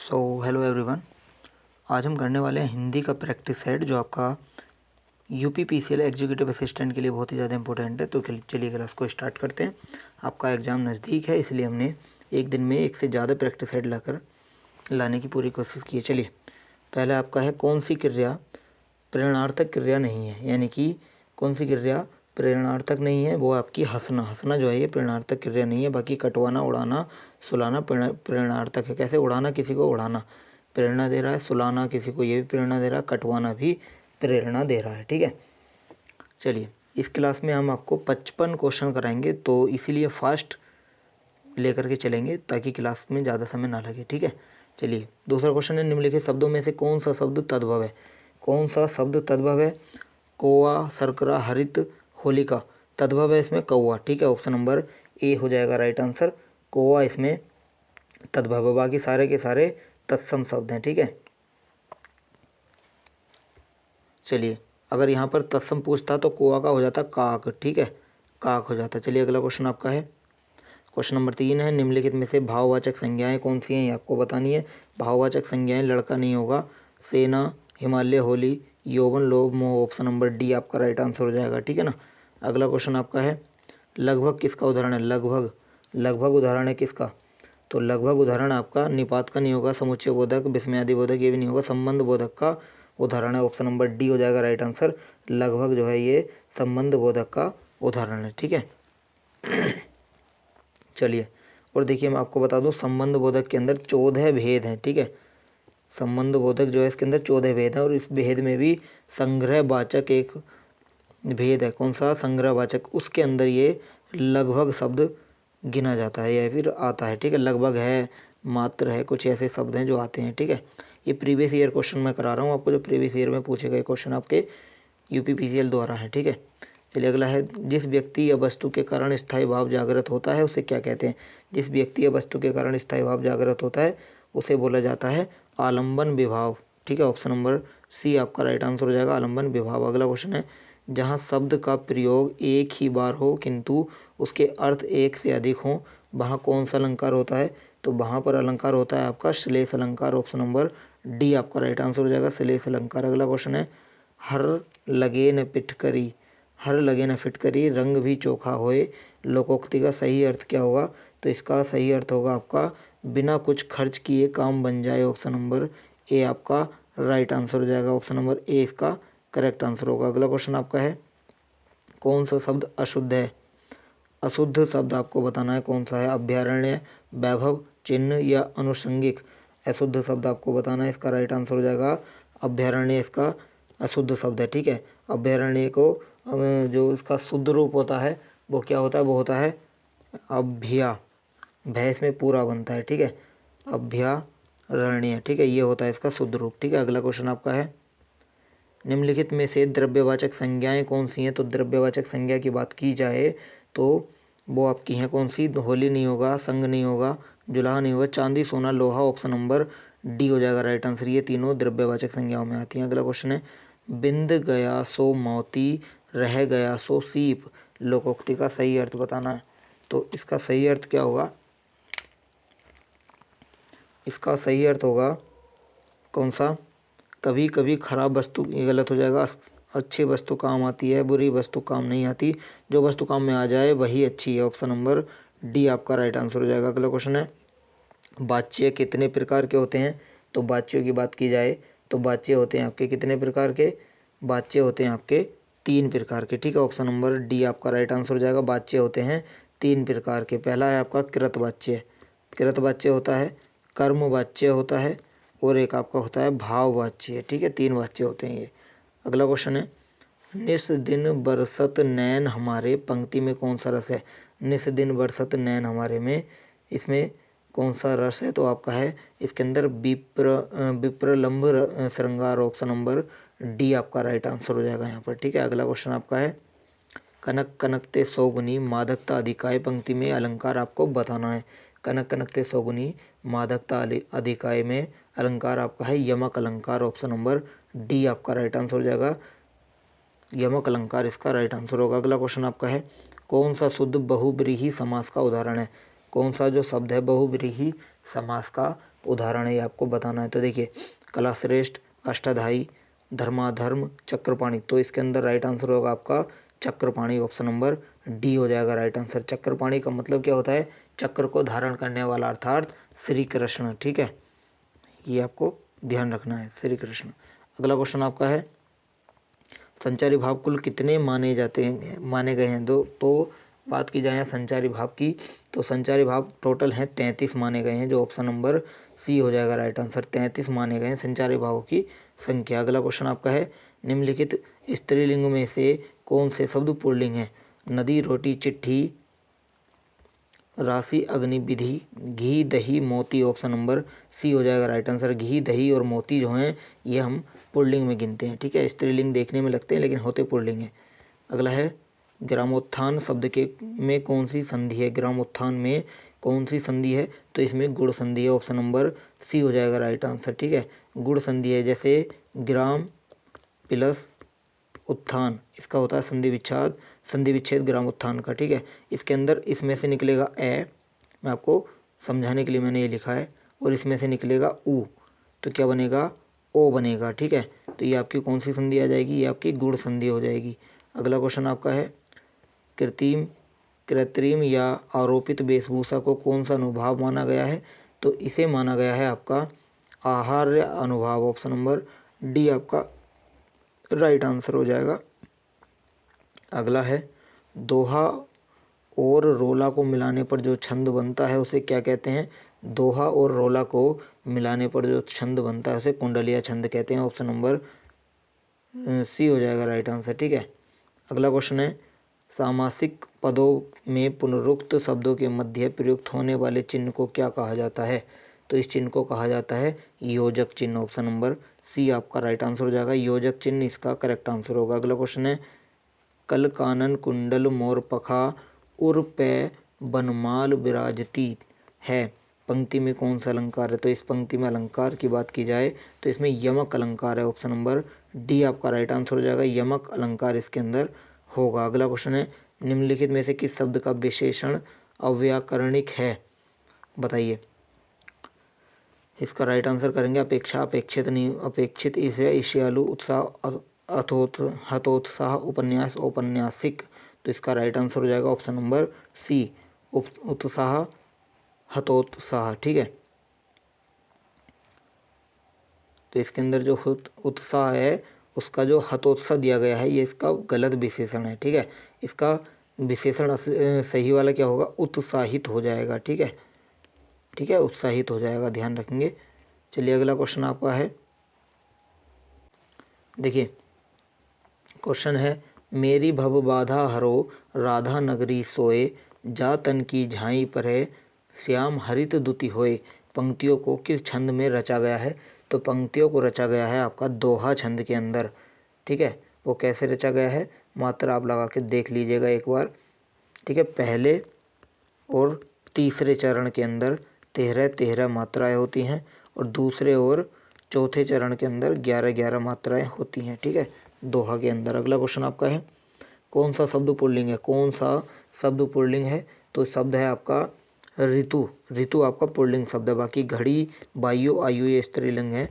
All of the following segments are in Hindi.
Hello everyone. आज हम करने वाले हैं हिंदी का प्रैक्टिस सेट जो आपका यूपीपीसीएल एग्जीक्यूटिव असिस्टेंट के लिए बहुत ही ज़्यादा इंपॉर्टेंट है। तो चलिए क्लास को स्टार्ट करते हैं। आपका एग्ज़ाम नज़दीक है, इसलिए हमने एक दिन में एक से ज़्यादा प्रैक्टिस सेट लाने की पूरी कोशिश की है। चलिए, पहले आपका है कौन सी क्रिया प्रेरणार्थक क्रिया नहीं है, यानी कि कौन सी क्रिया प्रेरणार्थक नहीं है। वो आपकी हंसना जो है ये प्रेरणार्थक क्रिया नहीं है। बाकी कटवाना, उड़ाना, सुलाना प्रेरणार्थक है। कैसे? उड़ाना किसी को उड़ाना प्रेरणा दे रहा है, सुलाना किसी को ये भी प्रेरणा दे रहा है, कटवाना भी प्रेरणा दे रहा है। ठीक है, चलिए इस क्लास में हम आपको 55 क्वेश्चन कराएंगे, तो इसीलिए फास्ट लेकर के चलेंगे ताकि क्लास में ज़्यादा समय ना लगे। ठीक है, चलिए दूसरा क्वेश्चन है, निम्नलिखित शब्दों में से कौन सा शब्द तद्भव है। कौन सा शब्द तद्भव है? कौआ, शर्करा, हरित, होलिका। तद्भव है इसमें कौआ। ठीक है, ऑप्शन नंबर ए हो जाएगा राइट आंसर। कौआ इसमें तद्भव है, बाकी सारे के सारे तत्सम शब्द हैं। ठीक है, चलिए अगर यहाँ पर तत्सम पूछता तो कौआ का हो जाता काक। ठीक है, काक हो जाता। चलिए अगला क्वेश्चन आपका है, क्वेश्चन नंबर 3 है, निम्नलिखित में से भाववाचक संज्ञाएं कौन सी हैं, ये आपको बतानी है। भाववाचक संज्ञाएं लड़का नहीं होगा, सेना, हिमालय, होली, यौवन, लोभ, मोह। ऑप्शन नंबर डी आपका राइट आंसर हो जाएगा। ठीक है ना। अगला क्वेश्चन आपका है, लगभग किसका उदाहरण है। लगभग, लगभग उदाहरण है किसका? तो लगभग उदाहरण आपका निपात का नहीं होगा, समुच्चय बोधक, विस्मयादि बोधक ये भी नहीं होगा, संबंध बोधक का उदाहरण है। ऑप्शन नंबर डी हो जाएगा राइट आंसर। लगभग जो है ये संबंध बोधक का उदाहरण है। ठीक है, चलिए और देखिए मैं आपको बता दूं, संबंध बोधक के अंदर 14 भेद हैं। ठीक है, संबंध बोधक जो है इसके अंदर 14 भेद हैं, और इस भेद में भी संग्रहवाचक एक भेद है। कौन सा? संग्रहवाचक। उसके अंदर ये लगभग शब्द गिना जाता है या फिर आता है। ठीक है, लगभग है, मात्र है, कुछ ऐसे शब्द हैं जो आते हैं। ठीक है, ये प्रीवियस ईयर क्वेश्चन मैं करा रहा हूँ आपको, जो प्रीवियस ईयर में पूछे गए क्वेश्चन आपके यूपीपीसीएल द्वारा है। ठीक है, चलिए अगला है, जिस व्यक्ति या वस्तु के कारण स्थायी भाव जागृत होता है उसे क्या कहते हैं। जिस व्यक्ति या वस्तु के कारण स्थायी भाव जागृत होता है उसे बोला जाता है आलंबन विभाव। ठीक है, ऑप्शन नंबर सी आपका राइट आंसर हो जाएगा, आलंबन विभाव। अगला क्वेश्चन है, जहाँ शब्द का प्रयोग एक ही बार हो किंतु उसके अर्थ एक से अधिक हो, वहाँ कौन सा अलंकार होता है। तो वहाँ पर अलंकार होता है आपका श्लेष अलंकार। ऑप्शन नंबर डी आपका राइट आंसर हो जाएगा, श्लेष अलंकार। अगला क्वेश्चन है, हर लगे न पिटकरी, हर लगे न फिटकरी, रंग भी चोखा होए, लोकोक्ति का सही अर्थ क्या होगा। तो इसका सही अर्थ होगा आपका बिना कुछ खर्च किए काम बन जाए। ऑप्शन नंबर ए आपका राइट आंसर हो जाएगा, ऑप्शन नंबर ए इसका करेक्ट आंसर होगा। अगला क्वेश्चन आपका है, कौन सा शब्द अशुद्ध है। अशुद्ध शब्द आपको बताना है कौन सा है। अभ्यारण्य, वैभव, चिन्ह या अनुषंगिक। अशुद्ध शब्द आपको बताना है, इसका राइट आंसर हो जाएगा अभ्यारण्य, इसका अशुद्ध शब्द है। ठीक है, अभ्यारण्य को जो इसका शुद्ध रूप होता है वो क्या होता है? वो होता है अभ्या, भैंस में पूरा बनता है। ठीक है, अभ्यारण्य। ठीक है, ये होता है इसका शुद्ध रूप। ठीक है, अगला क्वेश्चन आपका है, निम्नलिखित में से द्रव्यवाचक संज्ञाएं कौन सी हैं। तो द्रव्यवाचक संज्ञा की बात की जाए तो वो आपकी हैं कौन सी। होली नहीं होगा, संग नहीं होगा, जुलाहा नहीं होगा, चांदी, सोना, लोहा। ऑप्शन नंबर डी हो जाएगा राइट आंसर। ये तीनों द्रव्यवाचक संज्ञाओं में आती हैं। अगला क्वेश्चन है, बिंद गया सो मोती, रह गया सो सीप, लोकोक्ति का सही अर्थ बताना है। तो इसका सही अर्थ क्या होगा? इसका सही अर्थ होगा कौन सा? कभी कभी खराब वस्तु, ये गलत हो जाएगा। अच्छी वस्तु काम आती है, बुरी वस्तु काम नहीं आती, जो वस्तु काम में आ जाए वही अच्छी है। ऑप्शन नंबर डी आपका राइट आंसर हो जाएगा। अगला क्वेश्चन है, वाच्य कितने प्रकार के होते हैं। तो वाच्यों की बात की जाए तो वाच्य होते हैं आपके कितने प्रकार के। वाच्य होते हैं आपके 3 प्रकार के। ठीक है, ऑप्शन नंबर डी आपका राइट आंसर हो जाएगा। वाच्य होते हैं 3 प्रकार के। पहला है आपका कृतवाच्य, कृतवाच्य होता है, कर्मवाच्य होता है, और एक आपका होता है भाववाच्य। ठीक है, 3 वाच्य होते हैं ये। अगला क्वेश्चन है, निस दिन बरसत नैन हमारे, पंक्ति में कौन सा रस है। निस दिन बरसत नैन हमारे में इसमें कौन सा रस है। तो आपका है इसके अंदर विप्रलंब श्रृंगार। ऑप्शन नंबर डी आपका राइट आंसर हो जाएगा यहाँ पर। ठीक है, अगला क्वेश्चन आपका है, कनक कनकते सौगुनी, मादकता अधिकाय। पंक्ति में अलंकार आपको बताना है। कनक कनकते सौगुनी, मादकता अधिकाय में अलंकार आपका है यमक अलंकार। ऑप्शन नंबर डी आपका राइट आंसर हो जाएगा, यमक अलंकार इसका राइट आंसर होगा। अगला क्वेश्चन आपका है, कौन सा शुद्ध बहुब्रीहि समास का उदाहरण है। कौन सा जो शब्द है बहुब्रीहि समास का उदाहरण है, ये आपको बताना है। तो देखिए कलाश्रेष्ठ, अष्टाध्यायी, धर्माधर्म, चक्रपाणी, तो इसके अंदर राइट आंसर होगा आपका चक्रपाणी, ऑप्शन नंबर डी हो जाएगा राइट आंसर। चक्रपाणी का मतलब क्या होता है, चक्र को धारण करने वाला अर्थात श्री कृष्ण, ठीक है, ये आपको ध्यान रखना है, श्री कृष्ण। अगला क्वेश्चन आपका है संचारी भाव कुल कितने माने गए हैं। तो बात की जाए संचारी भाव की, तो संचारी भाव टोटल हैं 33 माने गए हैं, जो ऑप्शन नंबर सी हो जाएगा राइट आंसर। 33 माने गए हैं संचारी भावों की संख्या। अगला क्वेश्चन आपका है निम्नलिखित स्त्रीलिंग में से कौन से शब्द पुल्लिंग हैं। नदी, रोटी, चिट्ठी, राशि, अग्नि, विधि, घी, दही, मोती, ऑप्शन नंबर सी हो जाएगा राइट आंसर। घी, दही और मोती जो हैं ये हम पुल्लिंग में गिनते हैं, ठीक है। स्त्रीलिंग देखने में लगते हैं लेकिन होते पुल्लिंग हैं। अगला है ग्रामोत्थान शब्द के में कौन सी संधि है। ग्रामोत्थान में कौन सी संधि है, तो इसमें गुण संधि है, ऑप्शन नंबर सी हो जाएगा राइट आंसर, ठीक है। गुण संधि है, जैसे ग्राम प्लस उत्थान, इसका होता है संधि विच्छेद ग्रामोत्थान का, ठीक है। इसके अंदर इसमें से निकलेगा ए, मैं आपको समझाने के लिए मैंने ये लिखा है, और इसमें से निकलेगा ऊ, तो क्या बनेगा, ओ बनेगा, ठीक है। तो ये आपकी कौन सी संधि आ जाएगी, ये आपकी गुण संधि हो जाएगी। अगला क्वेश्चन आपका है कृत्रिम या आरोपित वेशभूषा को कौन सा अनुभाव माना गया है, तो इसे माना गया है आपका आहार्य अनुभाव, ऑप्शन नंबर डी आपका राइट आंसर हो जाएगा। अगला है दोहा और रोला को मिलाने पर जो छंद बनता है उसे क्या कहते हैं। दोहा और रोला को मिलाने पर जो छंद बनता है उसे कुंडलिया छंद कहते हैं, ऑप्शन नंबर सी हो जाएगा राइट आंसर, ठीक है। अगला क्वेश्चन है सामासिक पदों में पुनरुक्त शब्दों के मध्य प्रयुक्त होने वाले चिन्ह को क्या कहा जाता है, तो इस चिन्ह को कहा जाता है योजक चिन्ह, ऑप्शन नंबर सी आपका राइट आंसर हो जाएगा। योजक चिन्ह इसका करेक्ट आंसर होगा। अगला क्वेश्चन है कल कानन कुंडल मोर पखा उर पे बनमाल विराजती है, पंक्ति में कौन सा अलंकार है, तो इस पंक्ति में अलंकार की बात की जाए तो इसमें यमक अलंकार है, ऑप्शन नंबर डी आपका राइट आंसर हो जाएगा। यमक अलंकार इसके अंदर होगा। अगला क्वेश्चन है निम्नलिखित में से किस शब्द का विशेषण अव्याकरणिक है, बताइए। इसका राइट आंसर करेंगे अपेक्षा, अपेक्षित, नहीं अपेक्षित, ईर्ष्यालु, उत्साह, हतोत्साह, उपन्यास, औपन्यासिक, तो इसका राइट आंसर हो जाएगा ऑप्शन नंबर सी उत्साह, हतोत्साह, ठीक है। तो इसके अंदर जो उत्साह है उसका जो हतोत्साह दिया गया है ये इसका गलत विशेषण है, ठीक है। इसका विशेषण सही वाला क्या होगा, उत्साहित हो जाएगा, ठीक है, ठीक है, उत्साहित हो जाएगा, ध्यान रखेंगे। चलिए अगला क्वेश्चन आपका है, देखिए क्वेश्चन है मेरी भव बाधा हरो राधा नगरी सोए, जा तन की झाई परे श्याम हरित दुति होए, पंक्तियों को किस छंद में रचा गया है, तो पंक्तियों को रचा गया है आपका दोहा छंद के अंदर, ठीक है। वो कैसे रचा गया है, मात्रा आप लगा के देख लीजिएगा एक बार, ठीक है। पहले और तीसरे चरण के अंदर 13-13 मात्राएं होती हैं और दूसरे और चौथे चरण के अंदर 11-11 मात्राएं होती हैं, ठीक है, दोहा के अंदर। अगला क्वेश्चन आपका है कौन सा शब्द पुल्लिंग है, कौन सा शब्द पुल्लिंग है, तो शब्द है आपका ऋतु। ऋतु आपका पुल्लिंग शब्द है, बाकी घड़ी, वायु, आयु ये स्त्रीलिंग है,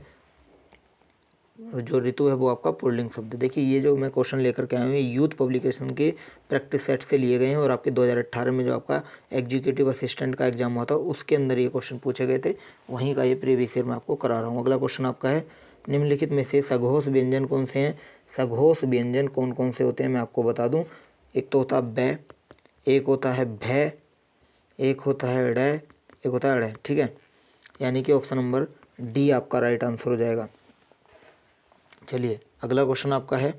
जो ऋतु है वो आपका पुल्लिंग शब्द है। देखिए ये जो मैं क्वेश्चन लेकर के आया हूँ ये यूथ पब्लिकेशन के प्रैक्टिस सेट से लिए गए हैं और आपके 2018 में जो आपका एग्जीक्यूटिव असिस्टेंट का एग्जाम हुआ था उसके अंदर ये क्वेश्चन पूछे गए थे, वहीं का ये प्रीवियस ईयर मैं आपको करा रहा हूँ। अगला क्वेश्चन आपका है निम्नलिखित में से सघोष व्यंजन कौन से हैं। सघोष व्यंजन कौन कौन से होते हैं मैं आपको बता दूँ, एक तो होता है बै, एक होता है भय, एक होता है ड, एक होता है अड़, ठीक है, यानी कि ऑप्शन नंबर डी आपका राइट आंसर हो जाएगा। चलिए अगला क्वेश्चन आपका है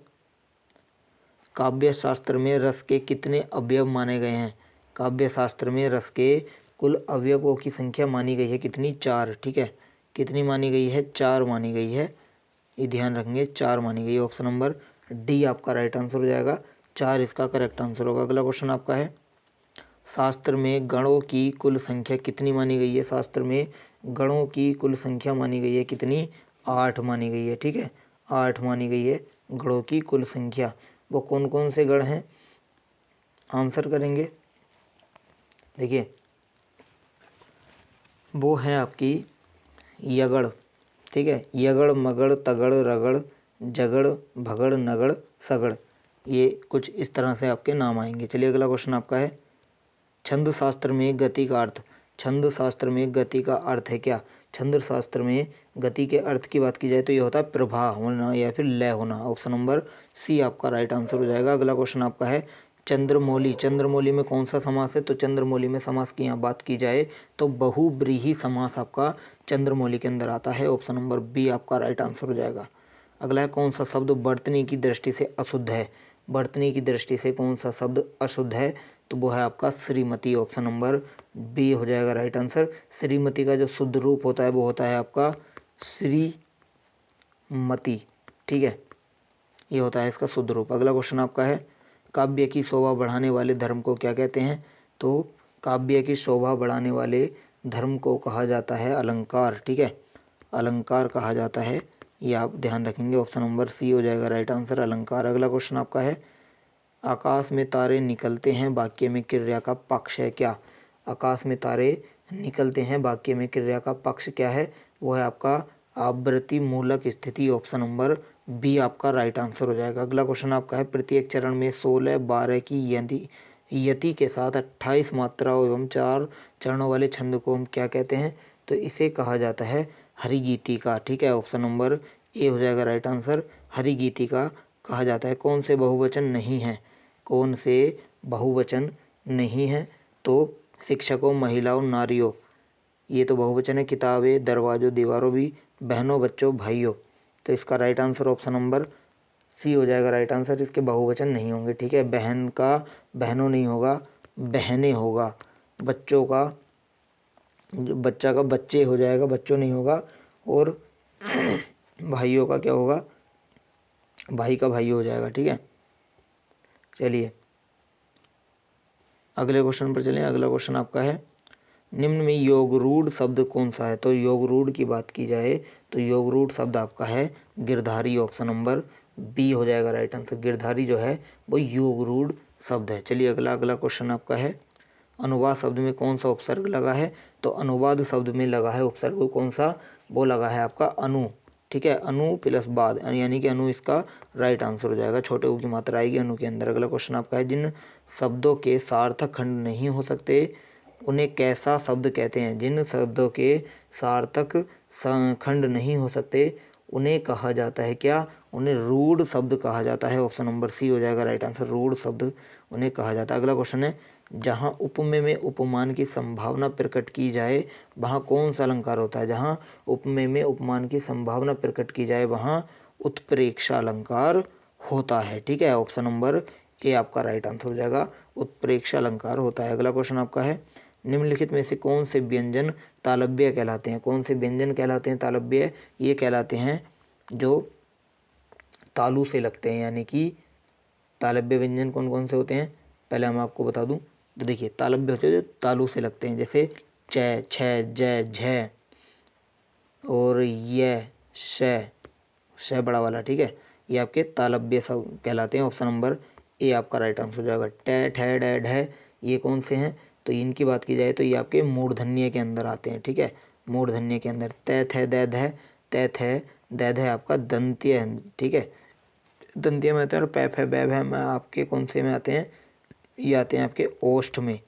काव्य शास्त्र में रस के कितने अवयव माने गए हैं। काव्य शास्त्र में रस के कुल अवयवों की संख्या मानी गई है कितनी, 4, ठीक है। कितनी मानी गई है, 4 मानी गई है, ये ध्यान रखेंगे, 4 मानी गई है, ऑप्शन नंबर डी आपका राइट आंसर हो जाएगा, 4 इसका करेक्ट आंसर होगा। अगला क्वेश्चन आपका है शास्त्र में गणों की कुल संख्या कितनी मानी गई है। शास्त्र में गणों की कुल संख्या मानी गई है कितनी, 8 मानी गई है, ठीक है, 8 मानी गई है गणों की कुल संख्या। वो कौन कौन से गण हैं, आंसर करेंगे। देखिए वो है आपकी यगड़, ठीक है। यगड़ मगड़ तगड़ रगड़ जगड़ भगड़ नगड़ सगड़, ये कुछ इस तरह से आपके नाम आएंगे। चलिए अगला क्वेश्चन आपका है, छंद शास्त्र में गति का अर्थ। छंद शास्त्र में गति का अर्थ है क्या? छंद शास्त्र में गति के अर्थ की बात की जाए तो ये होता है प्रवाह होना या फिर लय होना। ऑप्शन नंबर सी आपका राइट आंसर हो जाएगा। अगला क्वेश्चन आपका है, चंद्रमौली। चंद्रमौली में कौन सा समास है? तो चंद्रमौली में समास की यहाँ बात की जाए तो बहुब्रीहि समास आपका चंद्रमौली के अंदर आता है। ऑप्शन नंबर बी आपका राइट आंसर हो जाएगा। अगला है, कौन सा शब्द बर्तनी की दृष्टि से अशुद्ध है? बर्तनी की दृष्टि से कौन सा शब्द अशुद्ध है? तो वो है आपका श्रीमती। ऑप्शन नंबर बी हो जाएगा राइट आंसर। श्रीमती का जो शुद्ध रूप होता है वो होता है आपका श्रीमती, ठीक है, ये होता है इसका शुद्ध रूप। अगला क्वेश्चन आपका है, काव्य की शोभा बढ़ाने वाले धर्म को क्या कहते हैं? तो काव्य की शोभा बढ़ाने वाले धर्म को कहा जाता है अलंकार, ठीक है, अलंकार कहा जाता है, ये आप ध्यान रखेंगे। ऑप्शन नंबर सी हो जाएगा राइट आंसर, अलंकार। अगला क्वेश्चन आपका है, आकाश में तारे निकलते हैं वाक्य में क्रिया का पक्ष है क्या? आकाश में तारे निकलते हैं वाक्य में क्रिया का पक्ष क्या है? वो है आपका आवृत्ति मूलक स्थिति। ऑप्शन नंबर बी आपका राइट आंसर हो जाएगा। अगला क्वेश्चन आपका है, प्रत्येक चरण में 16 12 की यति के साथ 28 मात्राओं एवं 4 चरणों वाले छंद को हम क्या कहते हैं? तो इसे कहा जाता है हरिगीतिका, ठीक है। ऑप्शन नंबर ए हो जाएगा राइट आंसर, हरिगीतिका कहा जाता है। कौन से बहुवचन नहीं है? कौन से बहुवचन नहीं है? तो शिक्षकों, महिलाओं, नारियों, ये तो बहुवचन है। किताबें, दरवाजों, दीवारों भी, बहनों, बच्चों, भाइयों, तो इसका right answer option number C हो जाएगा राइट आंसर। इसके बहुवचन नहीं होंगे, ठीक है। बहन का बहनों नहीं होगा, बहनें होगा। बच्चों का बच्चा का बच्चे हो जाएगा, बच्चों नहीं होगा। और भाइयों का क्या होगा? भाई का भाई हो जाएगा, ठीक है। चलिए अगले क्वेश्चन पर चलें। अगला क्वेश्चन आपका है, निम्न में योगरूढ़ शब्द कौन सा है? तो योगरूढ़ की बात की जाए तो योगरूढ़ शब्द आपका है गिरधारी। ऑप्शन नंबर बी हो जाएगा राइट आंसर। गिरधारी जो है वो योगरूढ़ शब्द है। चलिए अगला क्वेश्चन आपका है, अनुवाद शब्द में कौन सा उपसर्ग लगा है? तो अनुवाद शब्द में लगा है उपसर्ग कौन सा? वो लगा है आपका अनु, ठीक है, अनु प्लस बाद, यानी कि अनु इसका राइट आंसर हो जाएगा। छोटे ऊ की मात्रा आएगी अनु के अंदर। अगला क्वेश्चन आपका है, जिन शब्दों के सार्थक खंड नहीं हो सकते उन्हें कैसा शब्द कहते हैं? जिन शब्दों के सार्थक खंड नहीं हो सकते उन्हें कहा जाता है क्या? उन्हें रूढ़ शब्द कहा जाता है। ऑप्शन नंबर सी हो जाएगा राइट आंसर, रूढ़ शब्द उन्हें कहा जाता है। अगला क्वेश्चन है, जहाँ उपमेय में उपमान की संभावना प्रकट की जाए वहाँ कौन सा अलंकार होता है? जहाँ उपमेय में उपमान की संभावना प्रकट की जाए वहाँ उत्प्रेक्षा अलंकार होता है, ठीक है। ऑप्शन नंबर ए आपका राइट आंसर हो जाएगा, उत्प्रेक्षा अलंकार होता है। अगला क्वेश्चन आपका है, निम्नलिखित में से कौन से व्यंजन तालव्य कहलाते हैं? कौन से व्यंजन कहलाते हैं तालव्य? ये कहलाते हैं जो तालु से लगते हैं, यानी कि तालव्य व्यंजन कौन कौन से होते हैं पहले हम आपको बता दूं। तो देखिए तालव्य होते हैं जो तालु से लगते हैं, जैसे च, छ, ज, झ और य, श बड़ा वाला, ठीक है, ये आपके तालव्य सब कहलाते हैं। ऑप्शन नंबर ए आपका राइट आंसर हो जाएगा। ट, ठ, ड, ढ ये कौन से हैं? तो इनकी बात की जाए तो ये आपके मूर्धन्य के अंदर आते हैं, ठीक है, मूर्धन्य के अंदर। त, थ, द, ध, त, थ, द, ध आपका दंत्य है, ठीक है, दंत्य में आते हैं। और पै, फै, बै, भै में आपके कौन से में आते हैं? ये आते हैं आपके ओष्ठ में,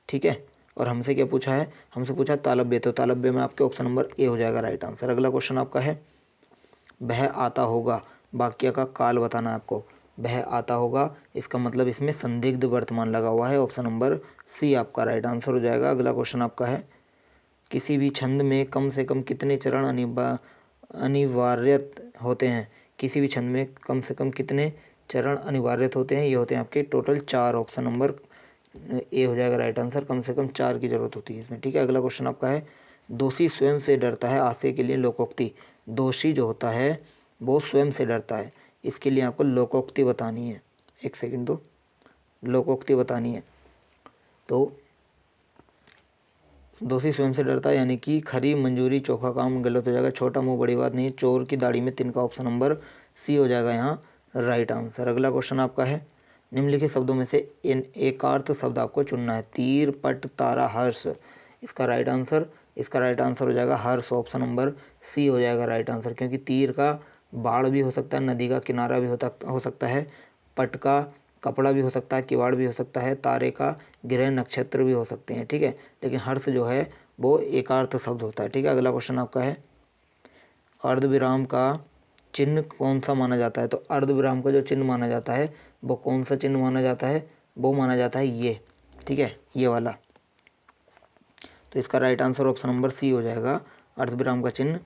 ठीक है। और हमसे क्या पूछा है? हमसे पूछा तालव्य, तो तालव्य में आपके ऑप्शन नंबर ए हो जाएगा राइट आंसर। अगला क्वेश्चन आपका है, वह आता होगा वाक्य का काल बताना है आपको। वह आता होगा, इसका मतलब इसमें संदिग्ध वर्तमान लगा हुआ है। ऑप्शन नंबर सी आपका राइट आंसर हो जाएगा। अगला क्वेश्चन आपका है, किसी भी छंद में कम से कम कितने चरण अनिवार्य होते हैं? किसी भी छंद में कम से कम कितने चरण अनिवार्य होते हैं? ये होते हैं आपके टोटल 4। ऑप्शन नंबर ए हो जाएगा राइट आंसर, कम से कम 4 की जरूरत होती है इसमें, ठीक है। अगला क्वेश्चन आपका है, दोषी स्वयं से डरता है आशय के लिए लोकोक्ति। दोषी जो होता है वो स्वयं से डरता है, इसके लिए आपको लोकोक्ति बतानी है। एक सेकंड दो, लोकोक्ति बतानी है। तो दोषी स्वयं से डरता है यानी कि खरी मंजूरी चोखा काम गलत हो जाएगा। छोटा मुंह बड़ी बात नहीं, चोर की दाढ़ी में तिनका, ऑप्शन नंबर सी हो जाएगा यहाँ राइट आंसर। अगला क्वेश्चन आपका है, निम्नलिखित शब्दों में से इन एकार्थ शब्द आपको चुनना है। तीर, पट, तारा, हर्ष, इसका राइट आंसर इसका राइट आंसर हो जाएगा हर्ष, ऑप्शन नंबर सी हो जाएगा राइट आंसर, क्योंकि तीर का बाढ़ भी हो सकता है, नदी का किनारा भी हो सकता है, पट का कपड़ा भी हो सकता है, किवाड़ भी हो सकता है, तारे का ग्रह नक्षत्र भी हो सकते हैं, ठीक है। लेकिन हर्ष जो है वो एकार्थ शब्द होता है, ठीक है। अगला क्वेश्चन आपका है, अर्धविराम का चिन्ह कौन सा माना जाता है? तो अर्धविराम का जो चिन्ह माना जाता है वो कौन सा चिन्ह माना जाता है? वो माना जाता है ये, ठीक है, ये वाला। तो इसका right answer option number C हो जाएगा, अर्धविराम का चिन्ह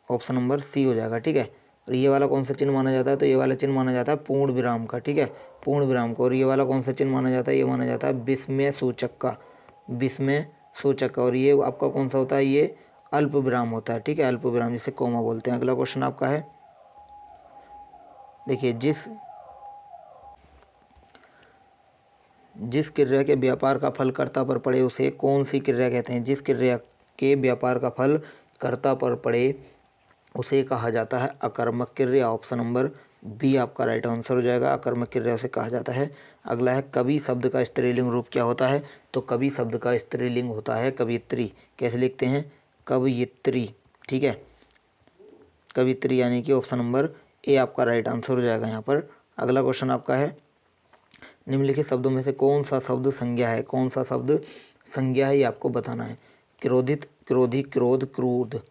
ऑप्शन नंबर सी हो जाएगा, ठीक है। और ये वाला कौन सा चिन्ह माना जाता है? तो ये वाला चिन्ह माना जाता है पूर्ण विराम का, ठीक है, पूर्ण विराम को। और ये वाला कौन सा चिन्ह माना जाता है? ये माना जाता है विस्मय सूचक का, विस्मय सूचक का। और ये आपका कौन सा होता है? ये अल्प विराम होता है, ठीक है, अल्प विराम जिसे कोमा बोलते हैं। अगला क्वेश्चन आपका है, देखिए, जिस क्रिया के व्यापार का फल कर्ता पर पड़े उसे कौन सी क्रिया कहते हैं? जिस क्रिया के व्यापार का फल कर्ता पर पड़े उसे कहा जाता है अकर्मक क्रिया, ऑप्शन नंबर बी आपका राइट आंसर हो जाएगा, अकर्मक क्रिया उसे कहा जाता है। अगला है, कवि शब्द का स्त्रीलिंग रूप क्या होता है? तो कवि शब्द का स्त्रीलिंग होता है कवियत्री। कैसे लिखते हैं? कवयित्री, ठीक है, कवियत्री, यानी कि ऑप्शन नंबर ए आपका राइट आंसर हो जाएगा यहाँ पर। अगला क्वेश्चन आपका है, निम्नलिखित शब्दों में से कौन सा शब्द संज्ञा है? कौन सा शब्द संज्ञा है ये आपको बताना है। क्रोधित, क्रोधी, क्रोध, क्रोध,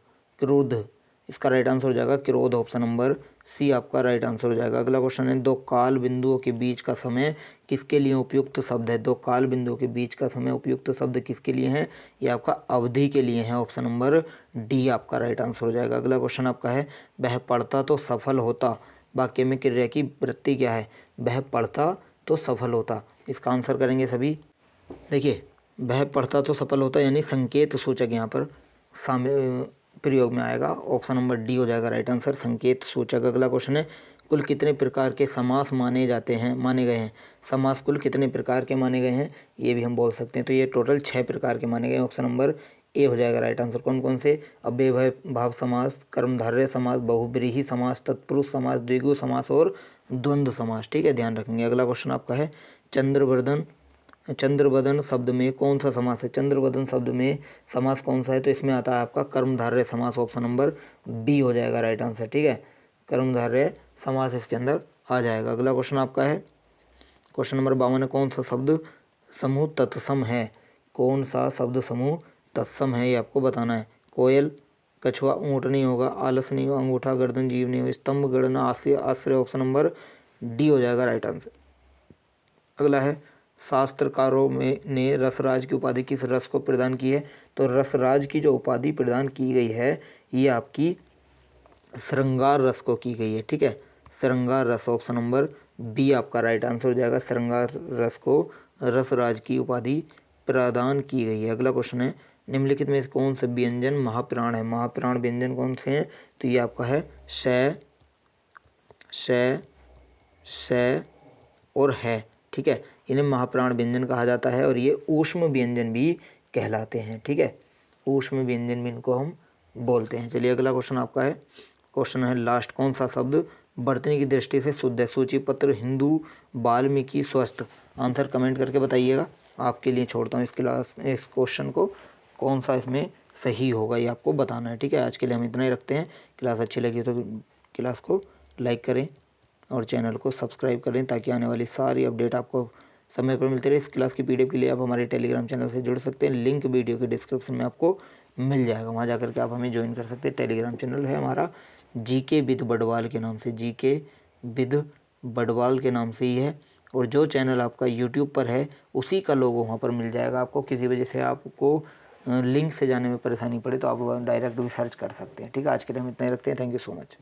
क्रोध, इसका राइट आंसर हो जाएगा क्रोध, ऑप्शन नंबर सी आपका राइट आंसर हो जाएगा। अगला क्वेश्चन है, दो काल बिंदुओं के बीच का समय किसके लिए उपयुक्त शब्द है? दो काल बिंदुओं के बीच का समय उपयुक्त शब्द किसके लिए है? ये आपका अवधि के लिए है, ऑप्शन नंबर डी आपका राइट आंसर हो जाएगा। अगला क्वेश्चन आपका है, वह पढ़ता तो सफल होता, वाक्य में क्रिया की वृत्ति क्या है? वह पढ़ता तो सफल होता, इसका आंसर करेंगे सभी। देखिए, वह पढ़ता तो सफल होता यानी संकेत सूचक यहाँ पर शामिल प्रयोग में आएगा, ऑप्शन नंबर डी हो जाएगा राइट आंसर, संकेत सूचक। अगला क्वेश्चन है, कुल कितने प्रकार के समास माने गए हैं? समास कुल कितने प्रकार के माने गए हैं ये भी हम बोल सकते हैं। तो ये टोटल 6 प्रकार के माने गए हैं, ऑप्शन नंबर ए हो जाएगा राइट आंसर। कौन कौन से? अव्ययभाव भाव समास, कर्मधारय समास, बहुब्रीहि समास, तत्पुरुष समास, द्विगु समास और द्वंद्व समास, ठीक है, ध्यान रखेंगे। अगला क्वेश्चन आपका है, चंद्रवदन शब्द में कौन सा समास है? चंद्रवदन शब्द में समास कौन सा है? तो इसमें आता है आपका कर्मधारय समास, ऑप्शन नंबर बी हो जाएगा राइट आंसर, ठीक है, कर्मधारय समास इसके अंदर आ जाएगा। अगला क्वेश्चन आपका है, क्वेश्चन नंबर 52 है, कौन सा शब्द समूह तत्सम है? कौन सा शब्द समूह तत्सम है ये आपको बताना है। कोयल, कछुआ, ऊँट नहीं होगा, आलस नहीं होगा, अंगूठा, गर्दन, जीव नहीं होगा, स्तंभ, गणना, आश्रय, आश्रय, ऑप्शन नंबर डी हो जाएगा राइट आंसर। अगला है, शास्त्रकारों में ने रसराज की उपाधि किस रस को प्रदान की है? तो रसराज की जो उपाधि प्रदान की गई है ये आपकी श्रृंगार रस को की गई है, ठीक है, श्रृंगार रस, ऑप्शन नंबर बी आपका राइट आंसर हो जाएगा, श्रृंगार रस को रसराज की उपाधि प्रदान की गई है। अगला क्वेश्चन है, निम्नलिखित में से कौन से व्यंजन महाप्राण है? महाप्राण व्यंजन कौन से हैं? तो ये आपका है श और है, ठीक है, इन्हें महाप्राण व्यंजन कहा जाता है और ये ऊष्म व्यंजन भी कहलाते हैं, ठीक है, ऊष्म व्यंजन भी इनको हम बोलते हैं। चलिए अगला क्वेश्चन आपका है, क्वेश्चन है लास्ट, कौन सा शब्द वर्तनी की दृष्टि से शुद्ध है? सूची पत्र, हिंदू, वाल्मीकि, स्वस्थ। आंसर कमेंट करके बताइएगा, आपके लिए छोड़ता हूँ इस क्वेश्चन को, कौन सा इसमें सही होगा ये आपको बताना है, ठीक है। आज के लिए हम इतना ही रखते हैं। क्लास अच्छी लगी तो क्लास को लाइक करें और चैनल को सब्सक्राइब करें ताकि आने वाली सारी अपडेट आपको समय पर मिलते रहे। इस क्लास की पीडीएफ के लिए आप हमारे टेलीग्राम चैनल से जुड़ सकते हैं, लिंक वीडियो के डिस्क्रिप्शन में आपको मिल जाएगा, वहाँ जाकर के आप हमें ज्वाइन कर सकते हैं। टेलीग्राम चैनल है हमारा जीके विद बडवाल के नाम से, जीके विद बडवाल के नाम से ही है। और जो चैनल आपका यूट्यूब पर है उसी का लोगो वहाँ पर मिल जाएगा आपको। किसी वजह से आपको लिंक से जाने में परेशानी पड़े तो आप डायरेक्ट भी सर्च कर सकते हैं, ठीक है। आज के लिए हम इतना ही रखते हैं। Thank you so much.